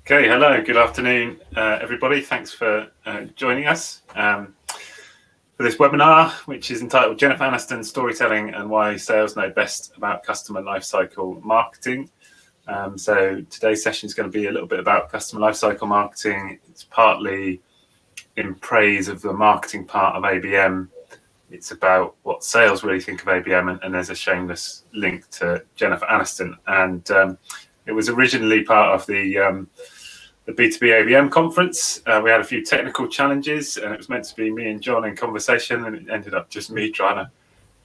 Okay, hello, good afternoon, everybody. Thanks for joining us for this webinar, which is entitled Jennifer Aniston, Storytelling and Why Sales Know Best About Customer Lifecycle Marketing. So today's session is going to be a little bit about customer lifecycle marketing. It's partly in praise of the marketing part of ABM. It's about what sales really think of ABM, and there's a shameless link to Jennifer Aniston. And it was originally part of the B2B ABM conference. We had a few technical challenges, and it was meant to be me and John in conversation, and it ended up just me trying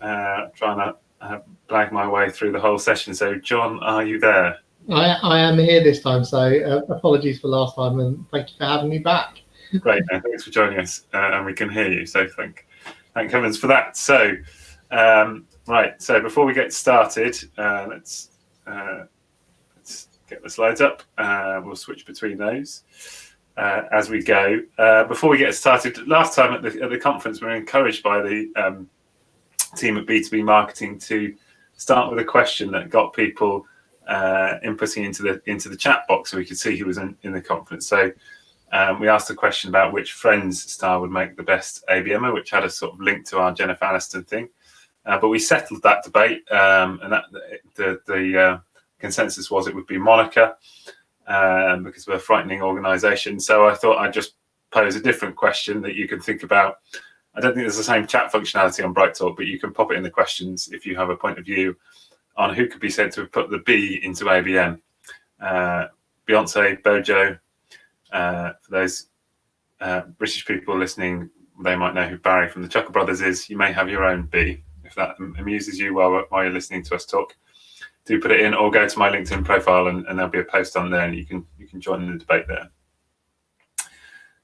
to blag my way through the whole session. So, John, are you there? I am here this time, so apologies for last time, and thank you for having me back. Great, thanks for joining us, and we can hear you, so thank heavens for that. So, right, so before we get started, let's get the slides up. We'll switch between those as we go. Before we get started, last time at the conference, we were encouraged by the team at B2B Marketing to start with a question that got people inputting into the chat box so we could see who was in the conference. So we asked a question about which Friends star would make the best ABMer, which had a sort of link to our Jennifer Aniston thing. But we settled that debate, and that the consensus was it would be Monica, because we're a frightening organisation. So I thought I'd just pose a different question that you can think about. I don't think there's the same chat functionality on BrightTalk, but you can pop it in the questions if you have a point of view on who could be said to have put the B into ABM. Beyonce, Bojo. For those British people listening, they might know who Barry from the Chuckle Brothers is. You may have your own B. If that amuses you while you're listening to us talk, do put it in, or go to my LinkedIn profile and there'll be a post on there, and you can join in the debate there.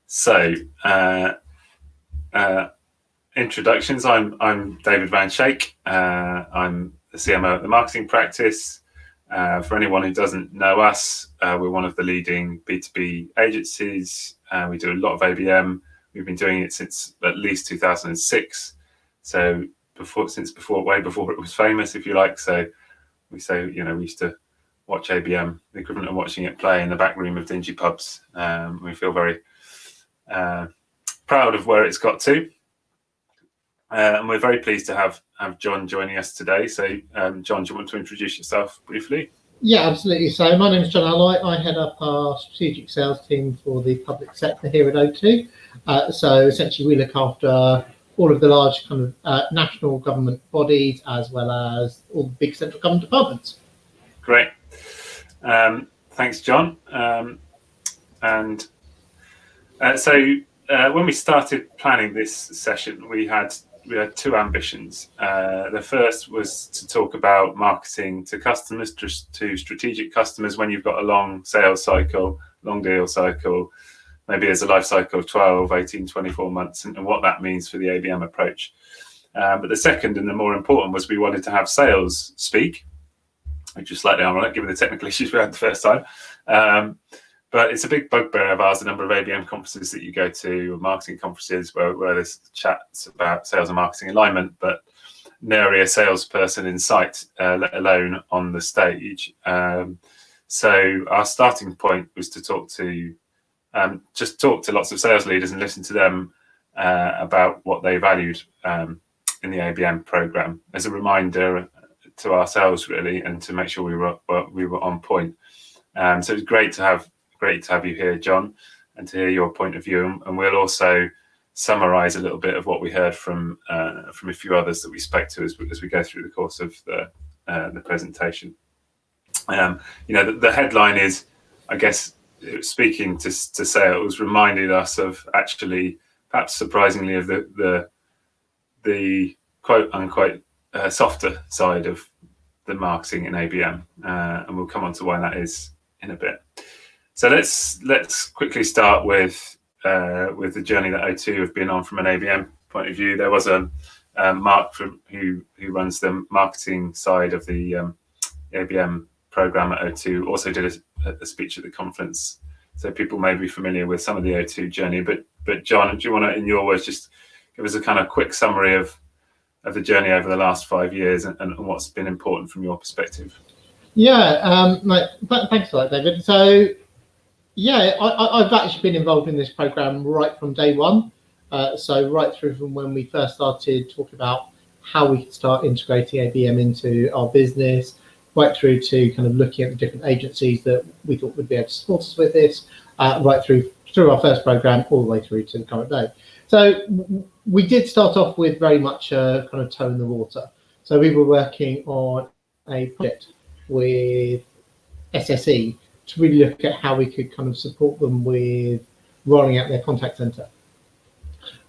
So introductions. I'm David Van Schaik. I'm the CMO at the marketing practice. For anyone who doesn't know us, we're one of the leading B2B agencies. We do a lot of ABM. We've been doing it since at least 2006. So way before it was famous, if you like. So we say, we used to watch ABM, the equivalent of watching it play in the back room of dingy pubs. We feel very proud of where it's got to. And we're very pleased to have John joining us today. So, John, do you want to introduce yourself briefly? Yeah, absolutely. So my name is John Alloy. I head up our strategic sales team for the public sector here at O2. So essentially, we look after all of the large kind of national government bodies, as well as all the big central government departments. Great. Thanks, John. So when we started planning this session, we had two ambitions. The first was to talk about marketing to customers, just to strategic customers when you've got a long sales cycle, long deal cycle, maybe as a life cycle of 12, 18, 24 months, and what that means for the ABM approach. But the second and the more important was we wanted to have sales speak, which was slightly ironic given the technical issues we had the first time. But it's a big bugbear of ours, a number of ABM conferences that you go to, or marketing conferences where there's chats about sales and marketing alignment, but nary a salesperson in sight, let alone on the stage. So our starting point was to talk to lots of sales leaders and listen to them about what they valued in the ABM program, as a reminder to ourselves, really, and to make sure we were on point. So it was great to have you here, John, and to hear your point of view. And we'll also summarise a little bit of what we heard from a few others that we spoke to as we go through the course of the presentation. The headline is, I guess, speaking to sales, reminded us of actually, perhaps surprisingly, of the quote unquote softer side of the marketing in ABM, and we'll come on to why that is in a bit. So let's quickly start with the journey that O2 have been on from an ABM point of view. There was a Mark who runs the marketing side of the ABM program at O2, also did a speech at the conference, so people may be familiar with some of the O2 journey. But John, do you want to, in your words, just give us a kind of quick summary of the journey over the last 5 years and what's been important from your perspective? Yeah, thanks for that, David. So Yeah, I've actually been involved in this program right from day one. So right through from when we first started talking about how we could start integrating ABM into our business, right through to kind of looking at the different agencies that we thought would be able to support us with this, right through our first program all the way through to the current day. So we did start off with very much a kind of toe in the water. So we were working on a project with SSE to really look at how we could kind of support them with rolling out their contact center.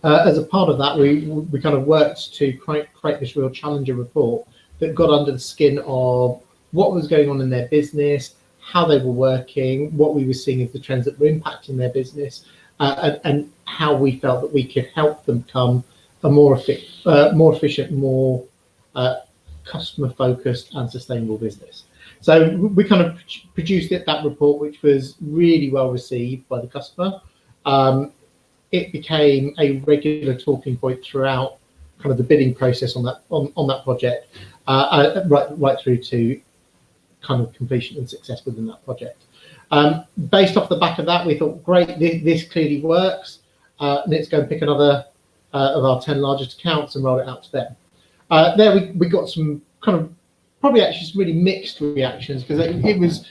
As a part of that, we kind of worked to create this real challenger report that got under the skin of what was going on in their business, how they were working, what we were seeing as the trends that were impacting their business, and how we felt that we could help them become a more efficient, more customer-focused and sustainable business. So we kind of produced that report, which was really well received by the customer. It became a regular talking point throughout kind of the bidding process on that project, right through to kind of completion and success within that project. Based off the back of that, we thought, great, this clearly works. Let's go and pick another of our 10 largest accounts and roll it out to them. There we got some kind of probably actually some really mixed reactions, because it was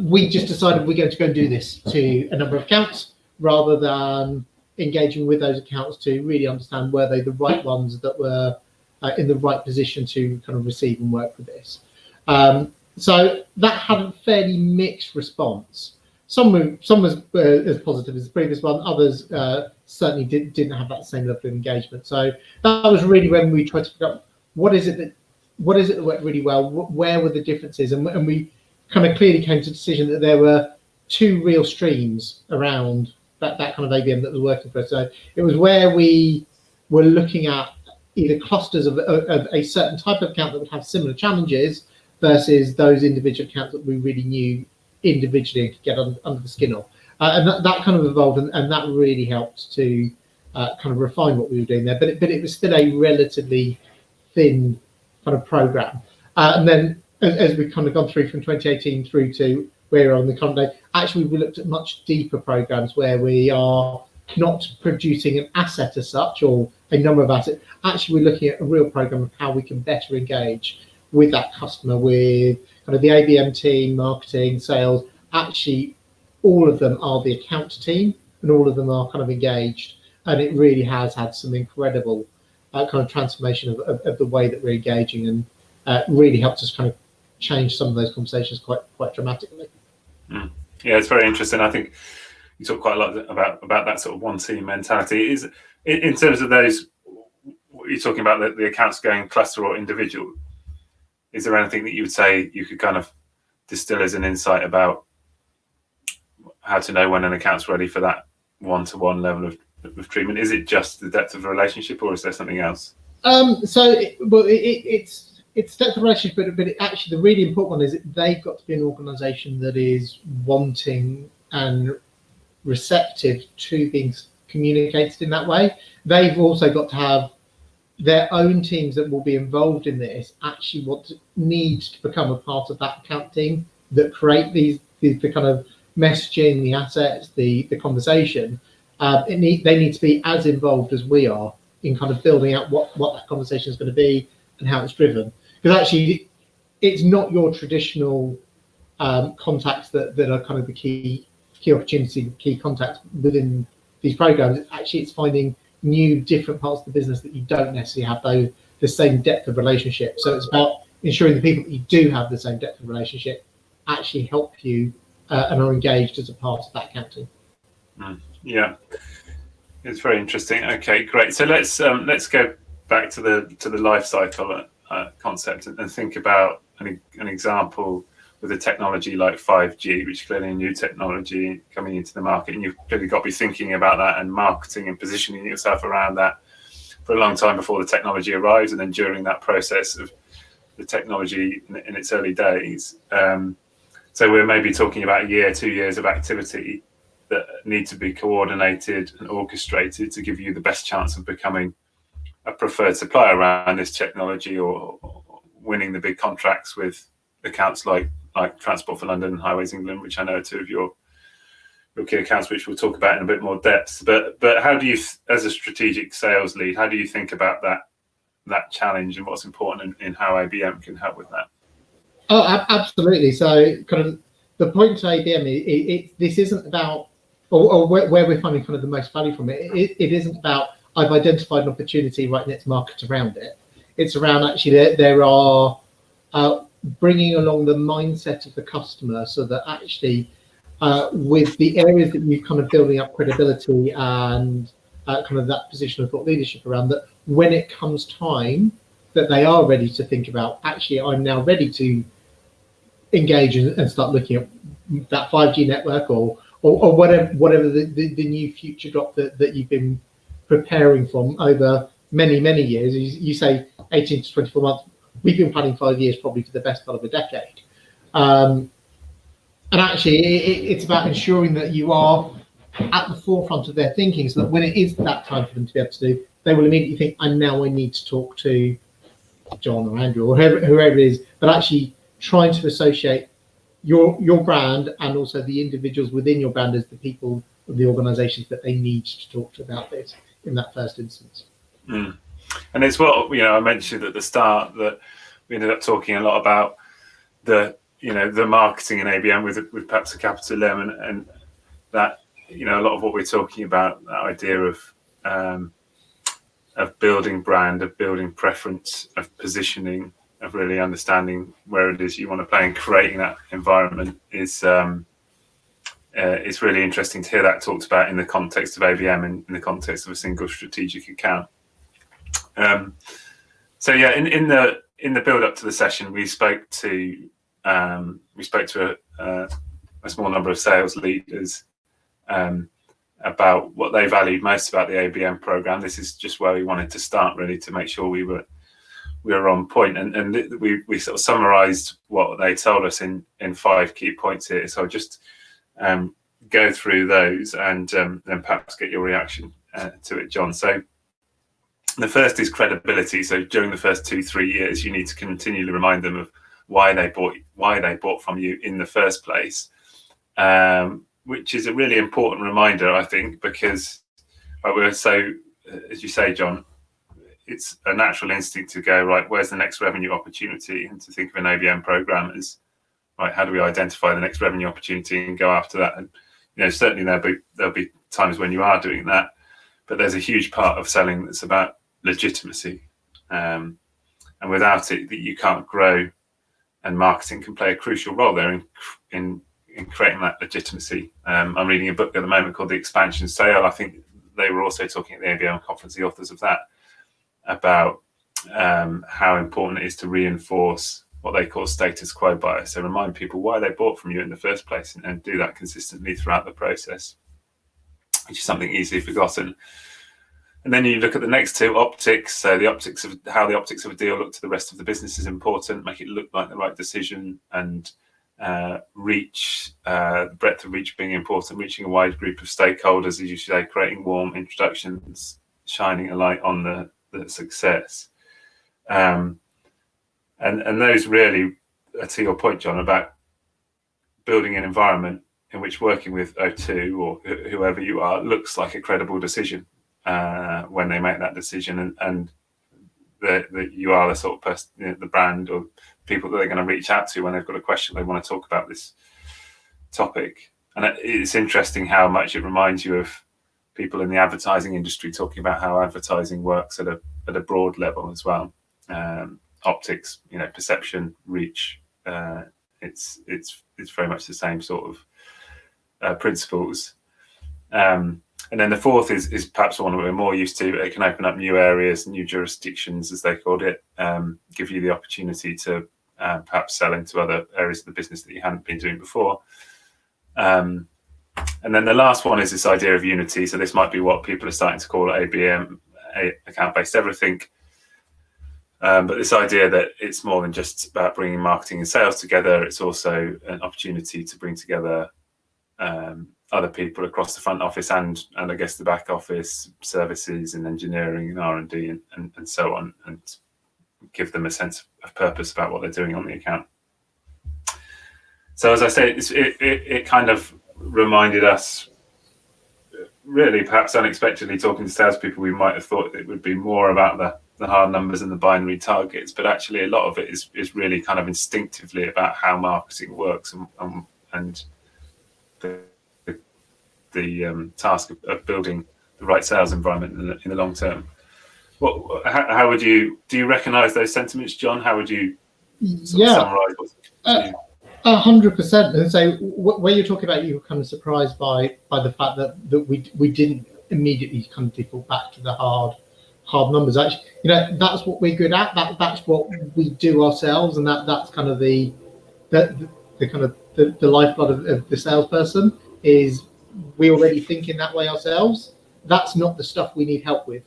we just decided we're going to go and do this to a number of accounts rather than engaging with those accounts to really understand were they the right ones that were in the right position to kind of receive and work with this. So that had a fairly mixed response. Some was as positive as the previous one. Others certainly didn't have that same level of engagement. So that was really when we tried to figure out what is it that worked really well, where were the differences, and we kind of clearly came to the decision that there were two real streams around that kind of ABM that was working for us. So it was where we were looking at either clusters of a certain type of account that would have similar challenges versus those individual accounts that we really knew individually and could get under the skin of. And that kind of evolved, and that really helped to kind of refine what we were doing there. But it was still a relatively thin kind of program. And then as we've kind of gone through from 2018 through to where we're on the current day, actually we looked at much deeper programs where we are not producing an asset as such or a number of assets. Actually, we're looking at a real program of how we can better engage with that customer, with kind of the ABM team, marketing, sales. Actually, all of them are the account team, and all of them are kind of engaged. And it really has had some incredible kind of transformation of the way that we're engaging, and really helped us kind of change some of those conversations quite dramatically. Mm. Yeah, it's very interesting. I think you talk quite a lot about that sort of one team mentality. Is in terms of those, you're talking about the accounts going cluster or individual. Is there anything that you would say you could kind of distill as an insight about how to know when an account's ready for that one-to-one level of treatment? Is it just the depth of the relationship, or is there something else? It's depth of relationship, but actually the really important one is that they've got to be an organisation that is wanting and receptive to being communicated in that way. They've also got to have their own teams that will be involved in this actually need to become a part of that account team that create the kind of messaging, the assets, the conversation. They need to be as involved as we are in kind of building out what that conversation is going to be and how it's driven. Because actually, it's not your traditional contacts that are kind of the key opportunity, key contacts within these programs. It's finding new, different parts of the business that you don't necessarily have the same depth of relationship. So it's about ensuring the people that you do have the same depth of relationship actually help you and are engaged as a part of that account team. Yeah, it's very interesting. Okay, great. So let's go back to the life cycle concept and think about an example with a technology like 5G, which is clearly a new technology coming into the market, and you've clearly got to be thinking about that and marketing and positioning yourself around that for a long time before the technology arrives, and then during that process of the technology in its early days. So we're maybe talking about a year, 2 years of activity that need to be coordinated and orchestrated to give you the best chance of becoming a preferred supplier around this technology, or winning the big contracts with accounts like Transport for London and Highways England, which I know are two of your key accounts, which we'll talk about in a bit more depth. But how do you, as a strategic sales lead, how do you think about that challenge and what's important in how ABM can help with that? Oh, absolutely. So kind of the point to ABM, this isn't about, or where we're finding kind of the most value from it, it isn't about I've identified an opportunity, right, let's market around it. It's around actually there are bringing along the mindset of the customer so that actually with the areas that you're kind of building up credibility and kind of that position of thought leadership around, that when it comes time that they are ready to think about, actually, I'm now ready to engage and start looking at that 5G network or whatever the new future drop that you've been preparing from over many years. You say 18 to 24 months. We've been planning 5 years probably for the best part of a decade. And actually, it's about ensuring that you are at the forefront of their thinking so that when it is that time for them to be able to do, they will immediately think, and now I need to talk to John or Andrew or whoever it is, but actually trying to associate your brand and also the individuals within your brand as the people of the organizations that they need to talk to about this in that first instance. Mm. And it's what, I mentioned at the start that we ended up talking a lot about the marketing in ABM with perhaps a capital M, and that, a lot of what we're talking about, that idea of building brand, of building preference, of positioning, of really understanding where it is you want to play and creating that environment is it's really interesting to hear that talked about in the context of ABM and in the context of a single strategic account. So yeah, in the build up to the session, we spoke to a small number of sales leaders about what they valued most about the ABM program. This is just where we wanted to start, really, to make sure we were on point, and we sort of summarised what they told us in 5 key points here. So I'll just go through those and then perhaps get your reaction to it, John. So the first is credibility. So during the first 2-3 years, you need to continually remind them of why they bought from you in the first place, which is a really important reminder, I think, because we're so, as you say, John, it's a natural instinct to go, right, where's the next revenue opportunity, and to think of an ABM program as, right, how do we identify the next revenue opportunity and go after that? And certainly there'll be times when you are doing that, but there's a huge part of selling that's about legitimacy, and without it, that you can't grow. And marketing can play a crucial role there in creating that legitimacy. I'm reading a book at the moment called The Expansion Sale. I think they were also talking at the ABM conference, the authors of that, about how important it is to reinforce what they call status quo bias. So remind people why they bought from you in the first place, and do that consistently throughout the process, which is something easily forgotten. And then you look at the next two, optics. So the optics of how the optics of a deal look to the rest of the business is important. Make it look like the right decision, and reach, breadth of reach being important, reaching a wide group of stakeholders, as you say, creating warm introductions, shining a light on the success. And those really, to your point, John, about building an environment in which working with O2 or whoever you are looks like a credible decision when they make that decision, and that you are the sort of person, the brand or people that they're going to reach out to when they've got a question they want to talk about this topic. And it's interesting how much it reminds you of people in the advertising industry talking about how advertising works at a broad level as well. Optics, perception, reach. It's very much the same sort of principles. And then the fourth is perhaps one that we're more used to. It can open up new areas, new jurisdictions, as they called it, give you the opportunity to perhaps sell into other areas of the business that you hadn't been doing before. And then the last one is this idea of unity. So this might be what people are starting to call ABM, account-based everything. But this idea that it's more than just about bringing marketing and sales together. It's also an opportunity to bring together other people across the front office and I guess the back office, services and engineering and R&D and so on, and give them a sense of purpose about what they're doing on the account. So as I say, it kind of reminded us, really perhaps unexpectedly, talking to salespeople, we might have thought it would be more about the hard numbers and the binary targets, but actually a lot of it is really kind of instinctively about how marketing works and the task of building the right sales environment in the long term. How would you, do you recognise those sentiments, John? How would you summarise what's 100%. And so where you're talking about, you were kind of surprised by the fact that we didn't immediately kind of default back to the hard numbers. Actually, that's what we're good at. That's what we do ourselves, and that's kind of the lifeblood of the salesperson. Is we already think in that way ourselves. That's not the stuff we need help with.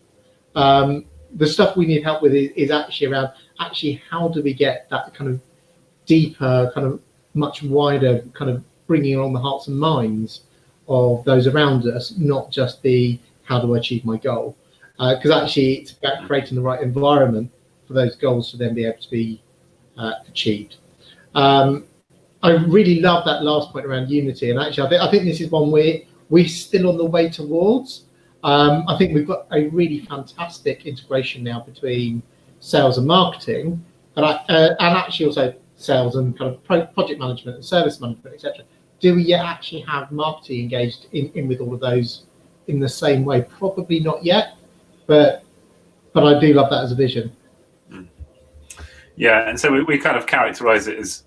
The stuff we need help with is actually around how do we get that kind of deeper, kind of much wider, kind of bringing on the hearts and minds of those around us, not just the how do I achieve my goal. Because actually it's about creating the right environment for those goals to then be able to be achieved. I really love that last point around unity, and actually I think this is one we're still on the way towards. I think we've got a really fantastic integration now between sales and marketing, and actually also sales and kind of project management and service management, etc. Do we yet actually have marketing engaged in with all of those in the same way? Probably not yet, but I do love that as a vision. Yeah, and so we kind of characterise it as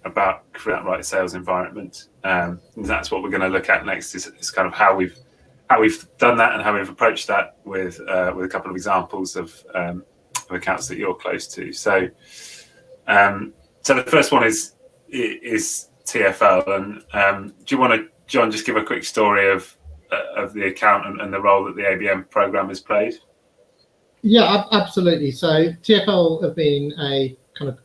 about creating that right sales environment. And that's what we're going to look at next. Is kind of how we've done that and how we've approached that with a couple of examples of accounts that you're close to. So the first one is TfL, and do you want to, John, just give a quick story of the account and the role that the ABM program has played? Yeah, absolutely. So TfL have been a kind of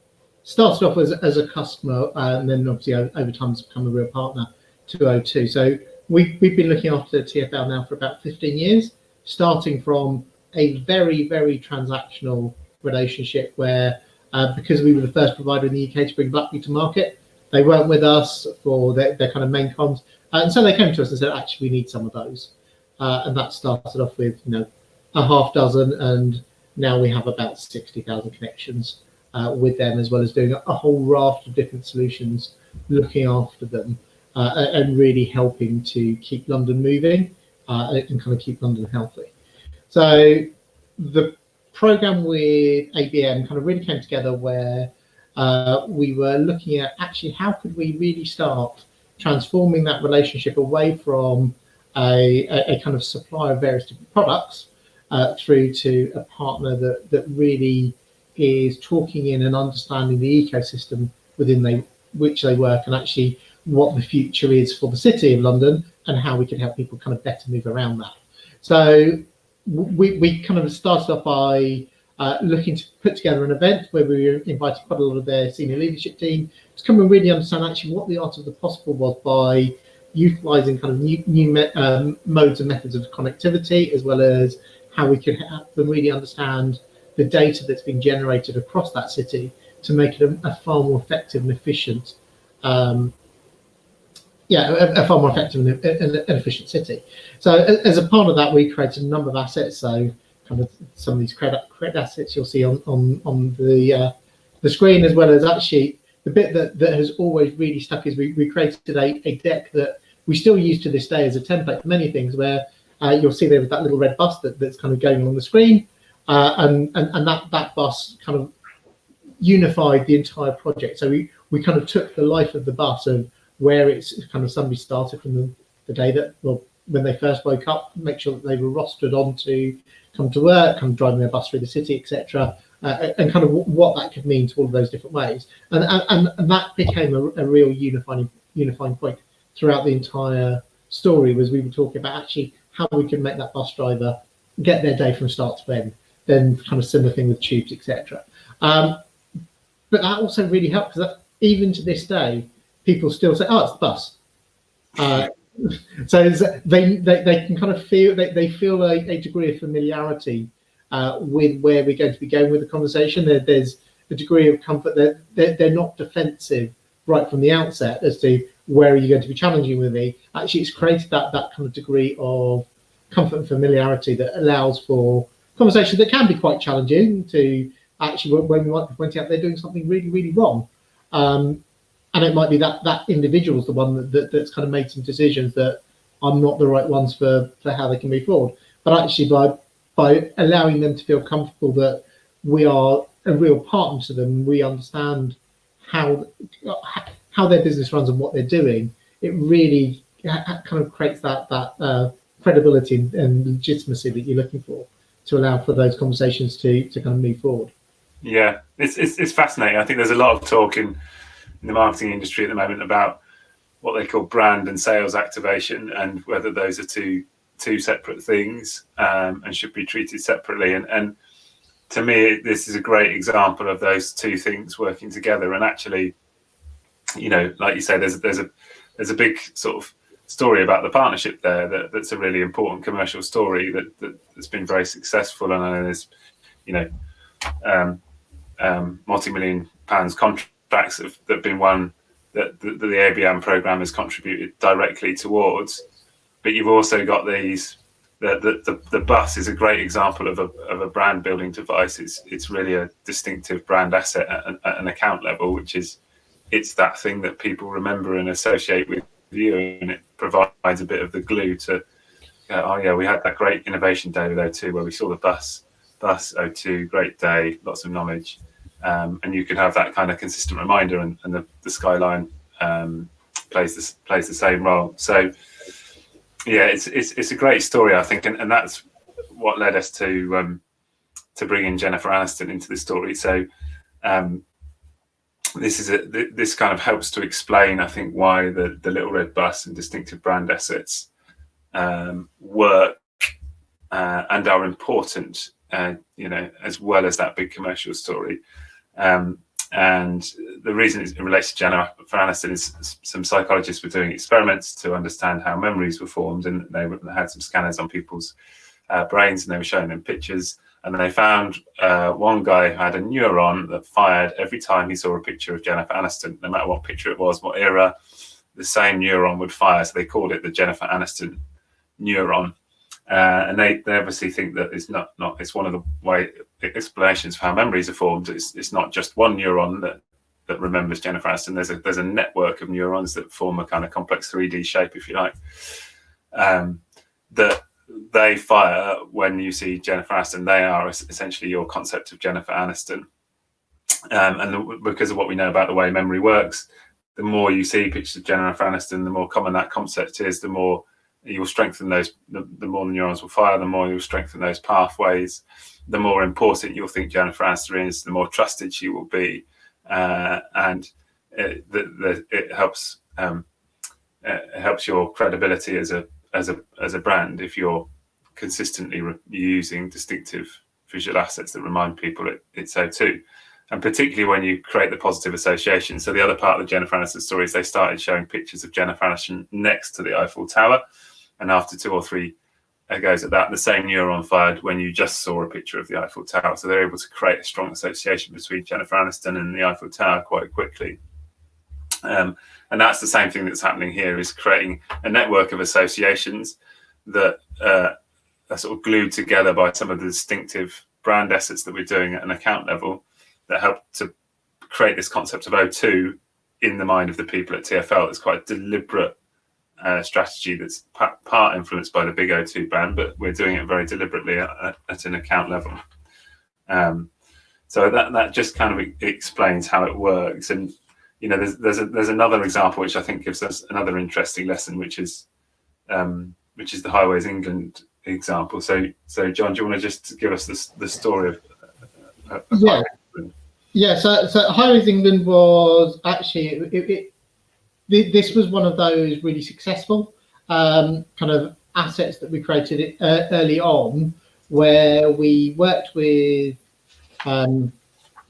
started off as a customer, and then obviously over time has become a real partner to O2. So we've been looking after TfL now for about 15 years, starting from a very, very transactional relationship where, because we were the first provider in the UK to bring BlackBerry to market, they weren't with us for their kind of main comms. And so they came to us and said, actually, we need some of those. And that started off with, a half dozen, and now we have about 60,000 connections with them, as well as doing a whole raft of different solutions, looking after them and really helping to keep London moving and kind of keep London healthy. So the program with ABM kind of really came together where we were looking at actually how could we really start transforming that relationship away from a kind of supplier of various different products through to a partner that really is talking in and understanding the ecosystem within which they work, and actually what the future is for the City of London and how we can help people kind of better move around that. So we kind of started off by looking to put together an event where we invited quite a lot of their senior leadership team to come and really understand actually what the art of the possible was by utilising kind of new modes and methods of connectivity, as well as how we could help them really understand the data that's been generated across that city to make it a far more effective and efficient, a far more effective and efficient city. So as a part of that, we created a number of assets. So kind of some of these credit assets you'll see on the screen, as well as actually the bit that has always really stuck is we created a deck that we still use to this day as a template for many things, where you'll see there was that little red bus that's kind of going along the screen. And that bus kind of unified the entire project. So we kind of took the life of the bus of where it's kind of somebody started from the day that, well, when they first woke up, make sure that they were rostered on to come to work, come driving their bus through the city, etc., and kind of what that could mean to all of those different ways. And that became a real unifying point throughout the entire story, was we were talking about actually how we can make that bus driver get their day from start to end. Then kind of similar thing with tubes, etc. But that also really helped, because even to this day, people still say, "Oh, it's the bus." So they can kind of feel they feel a degree of familiarity with where we're going to be going with the conversation. There's a degree of comfort that they're not defensive right from the outset as to where are you going to be challenging with me. Actually, it's created that kind of degree of comfort and familiarity that allows for conversation that can be quite challenging to actually when we might be pointing out they're doing something really, really wrong. And it might be that individual's the one that's kind of made some decisions that are not the right ones for how they can move forward. But actually by allowing them to feel comfortable that we are a real partner to them, we understand how their business runs and what they're doing, it really kind of creates that credibility and legitimacy that you're looking for to allow for those conversations to kind of move forward. Yeah, it's fascinating. I think there's a lot of talk in the marketing industry at the moment about what they call brand and sales activation, and whether those are two separate things and should be treated separately. And to me, this is a great example of those two things working together. And actually, you know, like you say, there's a big sort of story about the partnership there that's a really important commercial story that's been very successful. And I know there's, you know, multi-million pounds contracts that have been won that the ABM program has contributed directly towards. But you've also got these. The bus is a great example of a brand building device. It's really a distinctive brand asset at an account level, which is it's that thing that people remember and associate with you, and it provides a bit of the glue to oh yeah, we had that great innovation day with O2 where we saw the bus O2, great day, lots of knowledge, and you can have that kind of consistent reminder, and the skyline plays the same role. So yeah, it's a great story, I think, and that's what led us to bring in Jennifer Aniston into the story. So this kind of helps to explain, I think, why the Little Red Bus and distinctive brand assets work and are important, you know, as well as that big commercial story. And the reason it relates to Jennifer Aniston is some psychologists were doing experiments to understand how memories were formed, and they had some scanners on people's brains, and they were showing them pictures, and they found one guy had a neuron that fired every time he saw a picture of Jennifer Aniston. No matter what picture it was, what era, the same neuron would fire. So they called it the Jennifer Aniston neuron. And they obviously think that it's not it's one of the explanations for how memories are formed. It's not just one neuron that remembers Jennifer Aniston. There's a network of neurons that form a kind of complex 3D shape, if you like, that they fire when you see Jennifer Aniston. They are essentially your concept of Jennifer Aniston. And because of what we know about the way memory works, the more you see pictures of Jennifer Aniston, the more common that concept is, the more you'll strengthen those, the more the neurons will fire, the more you'll strengthen those pathways, the more important you'll think Jennifer Aniston is, the more trusted she will be, and it helps your credibility as a brand if you're consistently using distinctive visual assets that remind people it's O2. And particularly when you create the positive association. So the other part of the Jennifer Aniston story is they started showing pictures of Jennifer Aniston next to the Eiffel Tower. And after 2 or 3 goes at that, the same neuron fired when you just saw a picture of the Eiffel Tower. So they're able to create a strong association between Jennifer Aniston and the Eiffel Tower quite quickly. And that's the same thing that's happening here, is creating a network of associations that are sort of glued together by some of the distinctive brand assets that we're doing at an account level that help to create this concept of O2 in the mind of the people at TfL. It's quite a deliberate strategy that's part influenced by the big O2 brand, but we're doing it very deliberately at an account level. So that just kind of explains how it works. And you know, there's another example which I think gives us another interesting lesson, which is the Highways England example. So John, do you want to just give us the story of yeah. Yeah, so Highways England was actually this was one of those really successful kind of assets that we created early on, where we worked with kind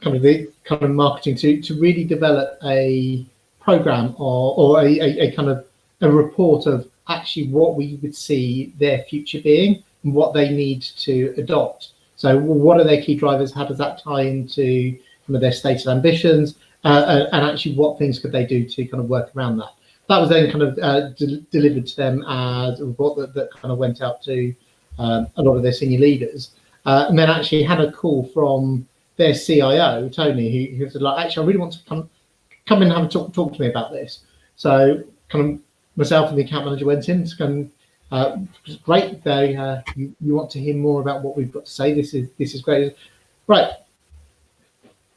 of marketing to really develop a program or a kind of a report of actually what we would see their future being and what they need to adopt. So what are their key drivers? How does that tie into kind of their stated ambitions, and actually what things could they do to kind of work around that. That was then kind of delivered to them as a report that kind of went out to a lot of their senior leaders, and then actually had a call from their CIO, Tony, who said, like, actually, I really want to come in and have a talk to me about this. So kind of myself and the account manager went in, great. You want to hear more about what we've got to say. This is great. Right.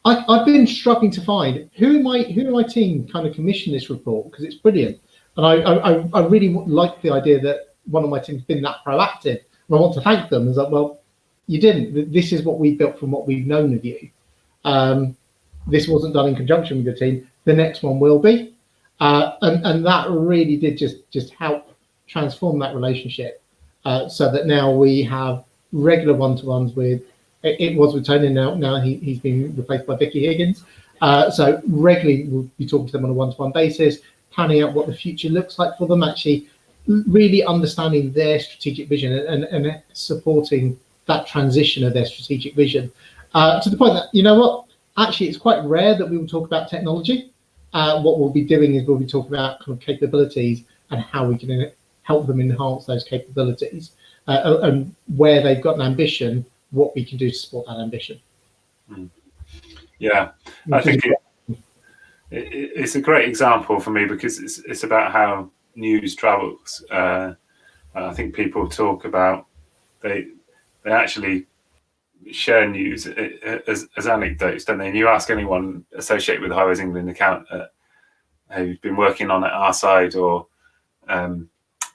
I've been struggling to find who in my team kind of commissioned this report, because it's brilliant, and I really like the idea that one of my team's been that proactive, and I want to thank them. It's like, well, you didn't. This is what we built from what we've known of you. This wasn't done in conjunction with the team. The next one will be, and that really did just help transform that relationship, so that now we have regular one-to-ones with. It was with Tony, now he's been replaced by Vicky Higgins. So regularly we'll be talking to them on a one-to-one basis, planning out what the future looks like for them, actually really understanding their strategic vision and supporting that transition of their strategic vision. To the point that, you know what, actually it's quite rare that we will talk about technology. What we'll be doing is we'll be talking about kind of capabilities and how we can help them enhance those capabilities, and where they've got an ambition, what we can do to support that ambition. Yeah, I think it's a great example for me, because it's about how news travels. I think people talk about they actually share news as anecdotes, don't they? And you ask anyone associated with the Highways England account who's been working on at our side or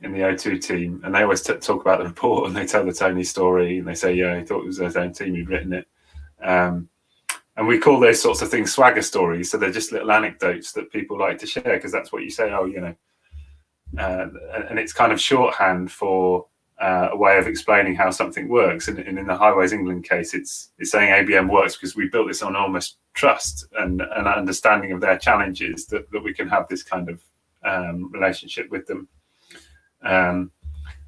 in the O2 team, and they always talk about the report, and they tell the Tony story, and they say, yeah, he thought it was his own team who'd written it. And we call those sorts of things swagger stories. So they're just little anecdotes that people like to share, because that's what you say, oh, you know, and it's kind of shorthand for a way of explaining how something works. And in the Highways England case, it's saying ABM works because we built this enormous trust and an understanding of their challenges that we can have this kind of relationship with them.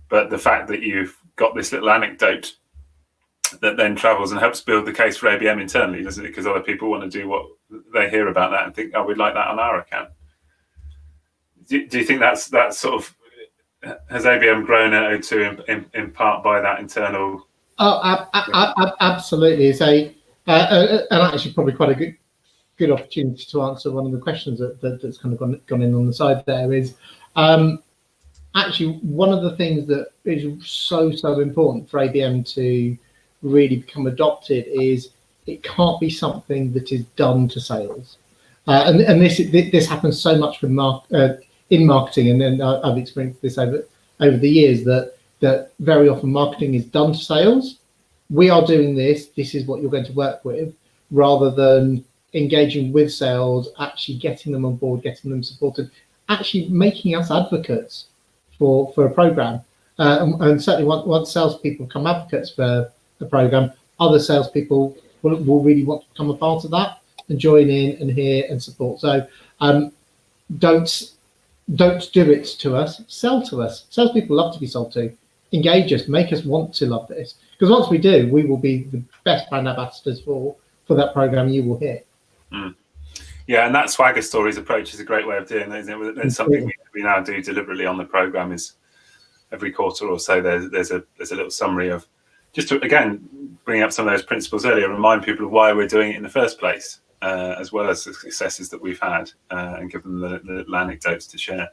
But the fact that you've got this little anecdote that then travels and helps build the case for ABM internally, doesn't it? Because other people want to do what they hear about that and think, oh, we'd like that on our account. Do you think that's sort of, has ABM grown at O2 in part by that internal? Oh, absolutely. It's and actually probably quite a good opportunity to answer one of the questions that's kind of gone in on the side there is, actually, one of the things that is so important for ABM to really become adopted is it can't be something that is done to sales, and this happens so much with in marketing, and then I've experienced this over the years that very often marketing is done to sales. We are doing this. This is what you're going to work with, rather than engaging with sales, actually getting them on board, getting them supported, actually making us advocates for a program, and certainly once salespeople become advocates for the program, other salespeople will really want to become a part of that and join in and hear and support. So don't do it to us, sell to us. Salespeople love to be sold to. Engage us, make us want to love this, because once we do, we will be the best brand ambassadors for that program you will hear. Yeah, and that swagger stories approach is a great way of doing that, isn't it? And something we now do deliberately on the program is every quarter or so there's a little summary of, just to again bring up some of those principles earlier, remind people of why we're doing it in the first place, as well as the successes that we've had, and give them the little anecdotes to share.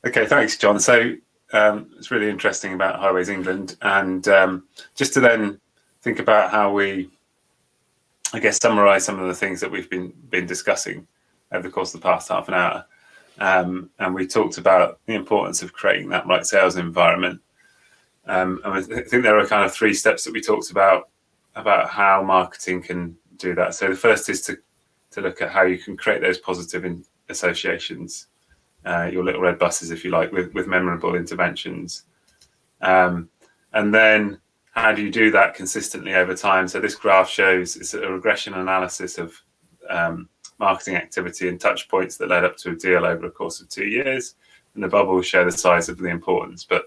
Okay, thanks, John. So it's really interesting about Highways England, and just to then think about how we, I guess, summarise some of the things that we've been discussing over the course of the past half an hour. And we talked about the importance of creating that right sales environment. And I think there are kind of 3 steps that we talked about how marketing can do that. So the first is to look at how you can create those positive associations, your little red buses, if you like, with memorable interventions. And then how do you do that consistently over time? So this graph shows it's a regression analysis of marketing activity and touch points that led up to a deal over a course of 2 years. And the bubbles show the size of the importance. But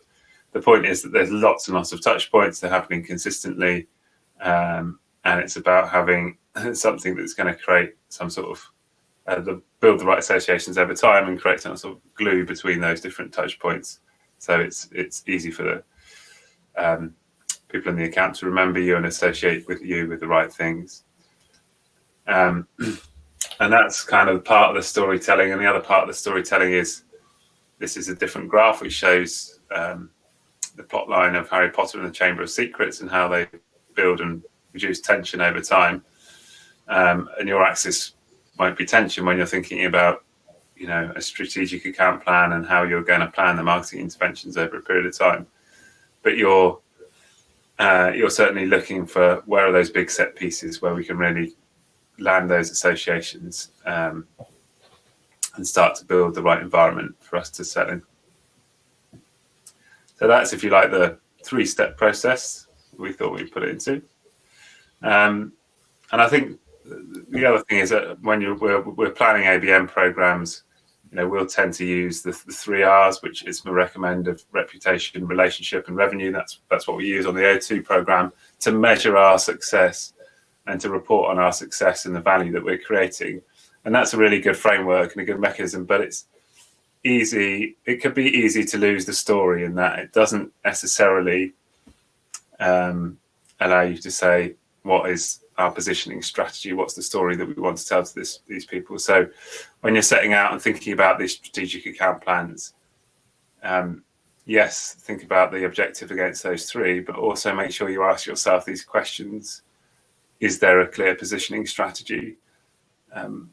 the point is that there's lots and lots of touch points. They're happening consistently. And it's about having something that's going to create some sort of build the right associations over time and create some sort of glue between those different touch points. So it's easy for the people in the account to remember you and associate with you with the right things. And that's kind of part of the storytelling. And the other part of the storytelling is, this is a different graph which shows the plot line of Harry Potter and the Chamber of Secrets and how they build and reduce tension over time. And your axis won't be tension when you're thinking about, a strategic account plan and how you're going to plan the marketing interventions over a period of time. But you're certainly looking for where are those big set pieces where we can really land those associations and start to build the right environment for us to sell in. So that's, if you like, the 3-step process we thought we'd put it into. And I think the other thing is that when we're planning ABM programs, we'll tend to use the 3 R's, which is my recommend of reputation, relationship, and revenue. That's what we use on the O2 program to measure our success and to report on our success and the value that we're creating. And that's a really good framework and a good mechanism, but it's easy. It could be easy to lose the story in that it doesn't necessarily allow you to say, what is our positioning strategy? What's the story that we want to tell to these people? So when you're setting out and thinking about these strategic account plans, yes, think about the objective against those 3, but also make sure you ask yourself these questions. Is there a clear positioning strategy?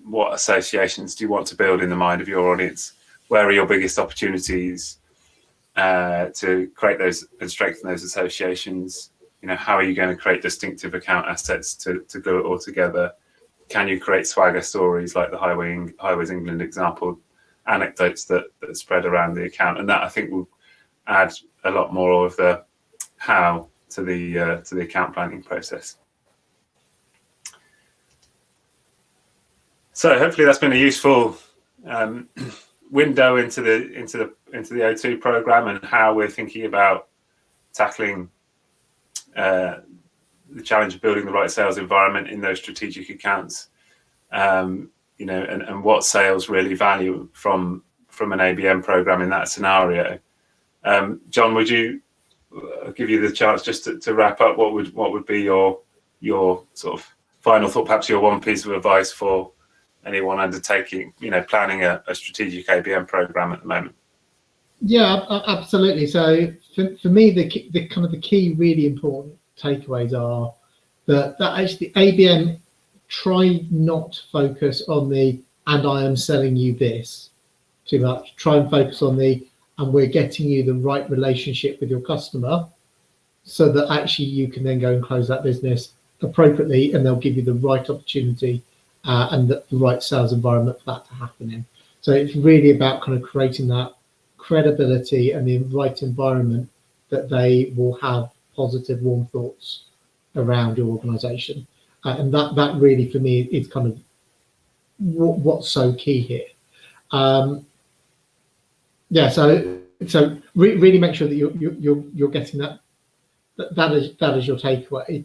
What associations do you want to build in the mind of your audience? Where are your biggest opportunities to create those and strengthen those associations? How are you going to create distinctive account assets to glue it all together? Can you create swagger stories like the Highways England example, anecdotes that spread around the account? And that, I think, will add a lot more of the how to the account planning process. So hopefully that's been a useful window into the O2 program and how we're thinking about tackling the challenge of building the right sales environment in those strategic accounts, and what sales really value from an ABM program in that scenario. John, would you give you the chance just to wrap up? What would be your sort of final thought, perhaps your one piece of advice for anyone undertaking, planning a strategic ABM program at the moment? Yeah, absolutely. So for me, the kind of the key really important takeaways are that actually ABM, try not to focus on the "and I am selling you this" too much. Try and focus on the "and we're getting you the right relationship with your customer," so that actually you can then go and close that business appropriately, and they'll give you the right opportunity and the right sales environment for that to happen in. So it's really about kind of creating that credibility and the right environment that they will have positive, warm thoughts around your organization. And that really, for me, is kind of what's so key here. So really make sure that you're getting that is your takeaway.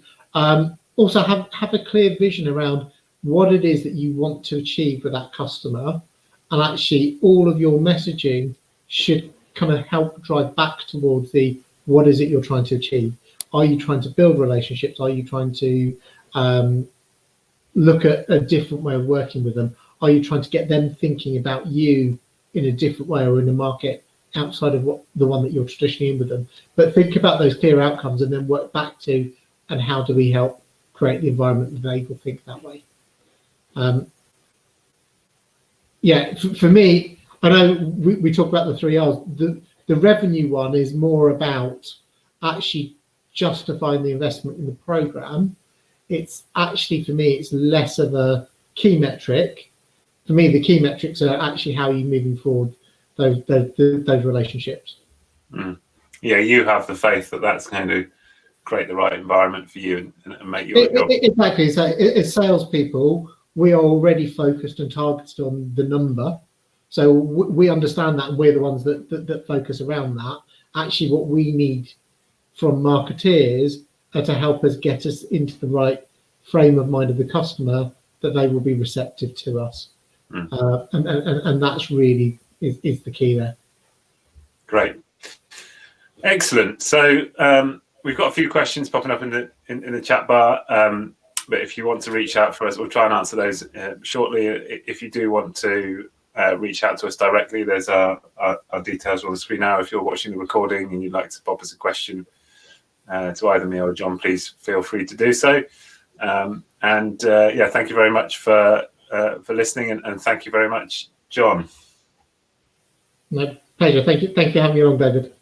Also have a clear vision around what it is that you want to achieve with that customer, and actually all of your messaging should kind of help drive back towards the what is it you're trying to achieve. Are you trying to build relationships? Are you trying to look at a different way of working with them? Are you trying to get them thinking about you in a different way or in a market outside of the one that you're traditionally in with them? But think about those clear outcomes and then work back to, and how do we help create the environment that they will think that way? For me, I know we talk about the 3 R's. The revenue one is more about actually justifying the investment in the program. It's actually, for me, it's less of a key metric. For me, the key metrics are actually how you're moving forward those relationships. Yeah, you have the faith that that's going to create the right environment for you and make your job. Exactly. So as salespeople, we are already focused and targeted on the number. So we understand that, and we're the ones that focus around that. Actually, what we need from marketeers are to help us get us into the right frame of mind of the customer that they will be receptive to us. And that's really is the key there. Great. Excellent. So we've got a few questions popping up in the chat bar, but if you want to reach out for us, we'll try and answer those shortly. If you do want to reach out to us directly, there's our details on the screen now. If you're watching the recording and you'd like to pop us a question to either me or John, please feel free to do so. Yeah, thank you very much for listening, and thank you very much, John. My pleasure. Thank you for having me on, David.